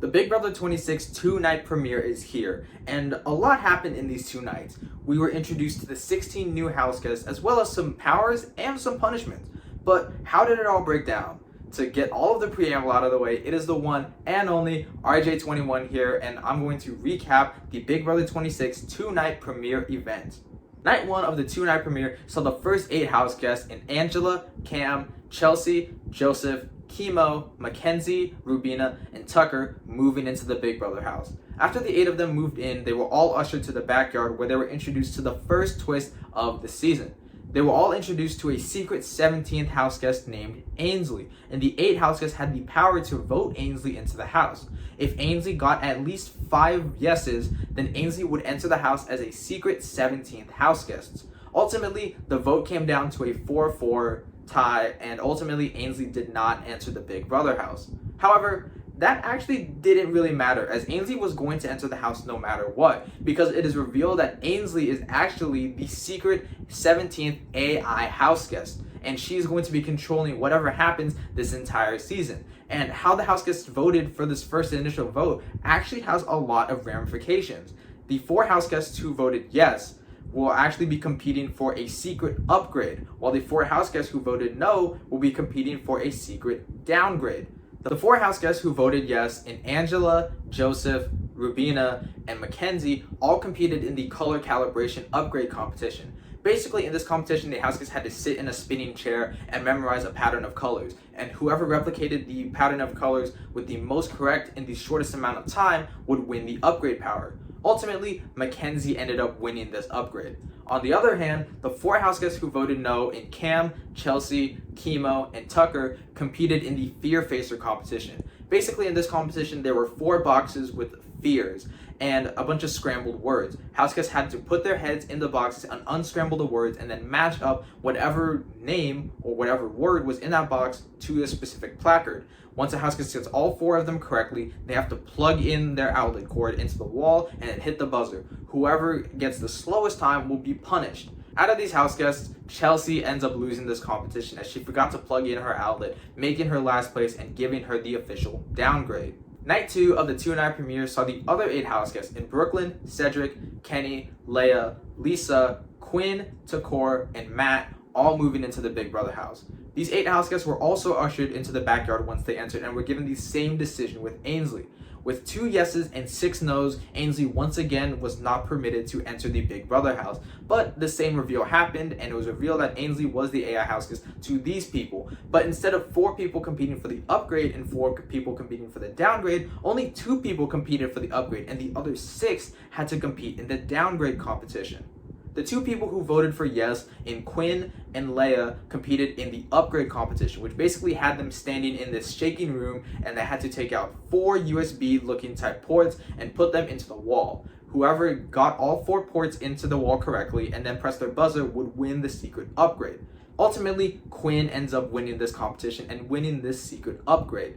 The Big Brother 26 two-night premiere is here, and a lot happened in these 2 nights. We were introduced to the 16 new house guests, as well as some powers and some punishments. But how did it all break down? To get all of the preamble out of the way, it is the one and only RJ21 here, and I'm going to recap the Big Brother 26 two-night premiere event. Night 1 of the two-night premiere saw the first 8 house guests in Angela, Cam, Chelsea, Joseph, Chemo, Mackenzie, Rubina, and Tucker moving into the Big Brother house. After the 8 of them moved in, they were all ushered to the backyard where they were introduced to the first twist of the season. They were all introduced to a secret 17th house guest named Ainsley, and the 8 house guests had the power to vote Ainsley into the house. If Ainsley got at least 5 yeses, then Ainsley would enter the house as a secret 17th house guest. Ultimately, the vote came down to a 4-4 tie, and ultimately Ainsley did not enter the Big Brother house. However, that actually didn't really matter, as Ainsley was going to enter the house no matter what, because it is revealed that Ainsley is actually the secret 17th AI house guest, and she's going to be controlling whatever happens this entire season. And how the house guests voted for this first initial vote actually has a lot of ramifications. The 4 house guests who voted yes will actually be competing for a secret upgrade, while the 4 house guests who voted no will be competing for a secret downgrade. The 4 house guests who voted yes in Angela, Joseph, Rubina, and Mackenzie all competed in the color calibration upgrade competition. Basically, in this competition, the house guests had to sit in a spinning chair and memorize a pattern of colors, and whoever replicated the pattern of colors with the most correct in the shortest amount of time would win the upgrade power. Ultimately, Mackenzie ended up winning this upgrade. On the other hand, the 4 house guests who voted no in Cam, Chelsea, Chemo, and Tucker competed in the Fear Facer competition. Basically, in this competition, there were 4 boxes with fears and a bunch of scrambled words. House guests had to put their heads in the boxes and unscramble the words and then match up whatever name or whatever word was in that box to a specific placard. Once a house guest gets all 4 of them correctly, they have to plug in their outlet cord into the wall and then hit the buzzer. Whoever gets the slowest time will be punished. Out of these house guests, Chelsea ends up losing this competition as she forgot to plug in her outlet, making her last place and giving her the official downgrade. Night 2 of the two-night premiere saw the other 8 house guests in Brooklyn, Cedric, Kenny, Leia, Lisa, Quinn, Takor, and Matt all moving into the Big Brother house. These 8 house guests were also ushered into the backyard once they entered and were given the same decision with Ainsley. With 2 yeses and 6 nos, Ainsley once again was not permitted to enter the Big Brother house. But the same reveal happened, and it was revealed that Ainsley was the AI house guest to these people. But instead of 4 people competing for the upgrade and 4 people competing for the downgrade, only 2 people competed for the upgrade, and the other 6 had to compete in the downgrade competition. The 2 people who voted for yes in Quinn and Leia competed in the upgrade competition, which basically had them standing in this shaking room, and they had to take out 4 USB looking type ports and put them into the wall. Whoever got all 4 ports into the wall correctly and then pressed their buzzer would win the secret upgrade. Ultimately, Quinn ends up winning this competition and winning this secret upgrade.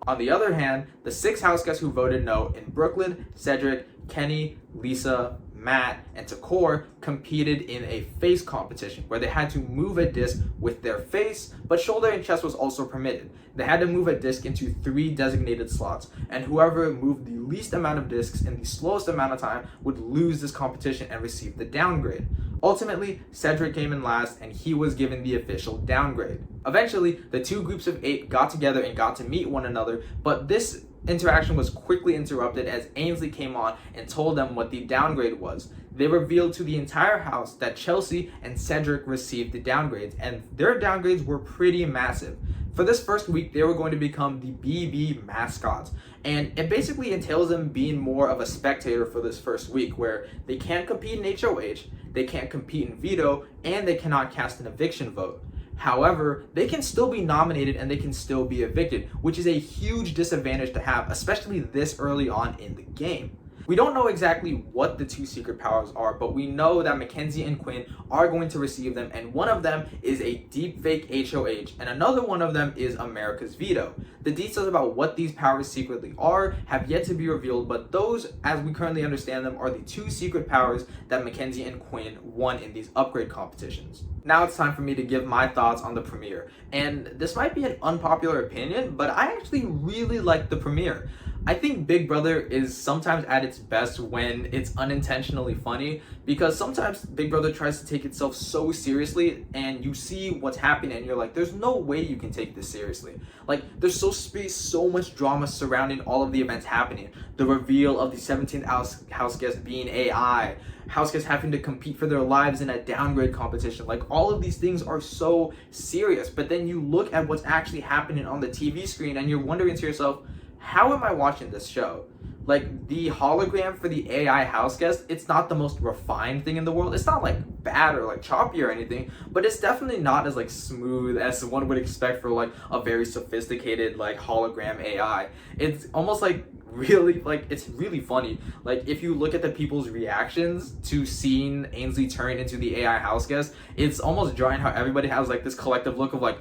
On the other hand, the 6 house guests who voted no in Brooklyn, Cedric, Kenny, Lisa, Matt, and Takor competed in a face competition where they had to move a disc with their face, but shoulder and chest was also permitted. They had to move a disc into 3 designated slots, and whoever moved the least amount of discs in the slowest amount of time would lose this competition and receive the downgrade. Ultimately, Cedric came in last, and he was given the official downgrade. Eventually, the 2 groups of 8 got together and got to meet one another, but this interaction was quickly interrupted as Ainsley came on and told them what the downgrade was. They revealed to the entire house that Chelsea and Cedric received the downgrades, and their downgrades were pretty massive. For this first week, they were going to become the BB mascots, and it basically entails them being more of a spectator for this first week, where they can't compete in HOH, they can't compete in veto, and they cannot cast an eviction vote. However, they can still be nominated and they can still be evicted, which is a huge disadvantage to have, especially this early on in the game. We don't know exactly what the 2 secret powers are, but we know that Mackenzie and Quinn are going to receive them, and one of them is a deepfake HOH, and another one of them is America's Veto. The details about what these powers secretly are have yet to be revealed, but those, as we currently understand them, are the 2 secret powers that Mackenzie and Quinn won in these upgrade competitions. Now it's time for me to give my thoughts on the premiere, and this might be an unpopular opinion, but I actually really liked the premiere. I think Big Brother is sometimes at its best when it's unintentionally funny, because sometimes Big Brother tries to take itself so seriously and you see what's happening and you're like, there's no way you can take this seriously. Like, there's so much drama surrounding all of the events happening. The reveal of the 17th house guest being AI, house guests having to compete for their lives in a downgrade competition. Like, all of these things are so serious, but then you look at what's actually happening on the TV screen and you're wondering to yourself, how am I watching this show? Like, the hologram for the AI house guest, it's not the most refined thing in the world. It's not like bad or like choppy or anything, but it's definitely not as like smooth as one would expect for like a very sophisticated like hologram AI. It's almost like really, like, it's really funny. Like, if you look at the people's reactions to seeing Ainsley turn into the AI house guest, it's almost drawing how everybody has like this collective look of like,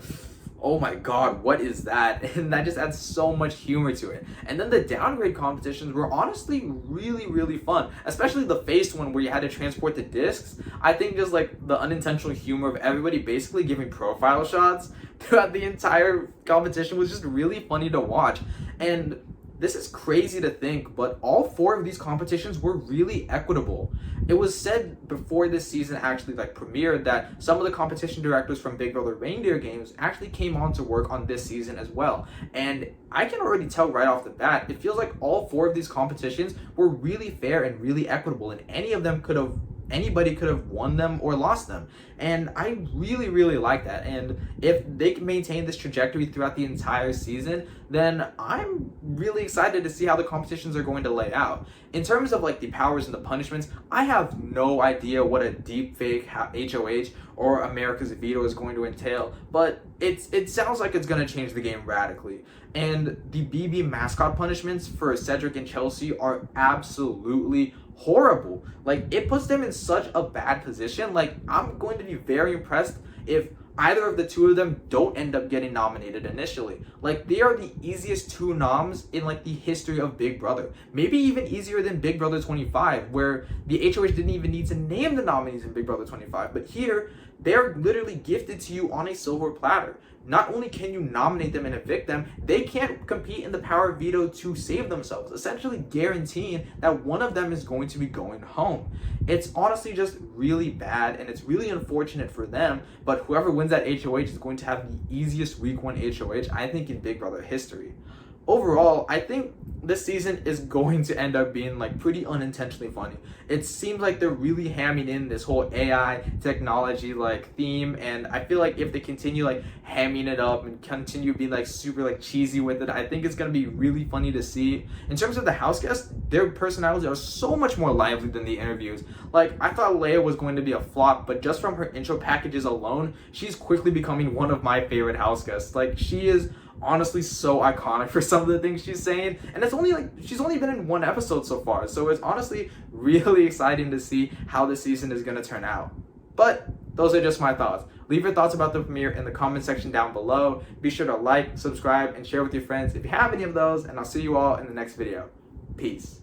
oh my god, what is that? And that just adds so much humor to it. And then the downgrade competitions were honestly really fun, especially the face one where you had to transport the discs. I think just like the unintentional humor of everybody basically giving profile shots throughout the entire competition was just really funny to watch. And this is crazy to think, but all 4 of these competitions were really equitable. It was said before this season actually like premiered that some of the competition directors from Big Brother Reindeer Games actually came on to work on this season as well. And I can already tell right off the bat, it feels like all 4 of these competitions were really fair and really equitable, and anybody could have won them or lost them. And I really like that. And if they can maintain this trajectory throughout the entire season, then I'm really excited to see how the competitions are going to lay out. In terms of like the powers and the punishments, I have no idea what a deep fake HOH or America's Veto is going to entail, but it sounds like it's going to change the game radically. And the BB mascot punishments for Cedric and Chelsea are absolutely horrible. Like, it puts them in such a bad position. Like, I'm going to be very impressed if either of the 2 of them don't end up getting nominated initially. Like, they are the easiest 2 noms in like the history of Big Brother. Maybe even easier than Big Brother 25, where the HOH didn't even need to name the nominees in Big Brother 25. But here, they're literally gifted to you on a silver platter. Not only can you nominate them and evict them, they can't compete in the power of veto to save themselves, essentially guaranteeing that one of them is going to be going home. It's honestly just really bad, and it's really unfortunate for them, but whoever wins that HOH is going to have the easiest week 1 HOH, I think, in Big Brother history. Overall, I think this season is going to end up being like pretty unintentionally funny. It seems like they're really hamming in this whole AI technology like theme, and I feel like if they continue like hamming it up and continue being like super like cheesy with it, I think it's gonna be really funny to see. In terms of the house guests, their personalities are so much more lively than the interviews. Like, I thought Leia was going to be a flop, but just from her intro packages alone, she's quickly becoming one of my favorite house guests. Like, she is honestly so iconic for some of the things she's saying, and it's only like she's only been in 1 episode so far, so it's honestly really exciting to see how this season is going to turn out. But those are just my thoughts. Leave your thoughts about the premiere in the comment section down below. Be sure to like, subscribe, and share with your friends if you have any of those, and I'll see you all in the next video. Peace.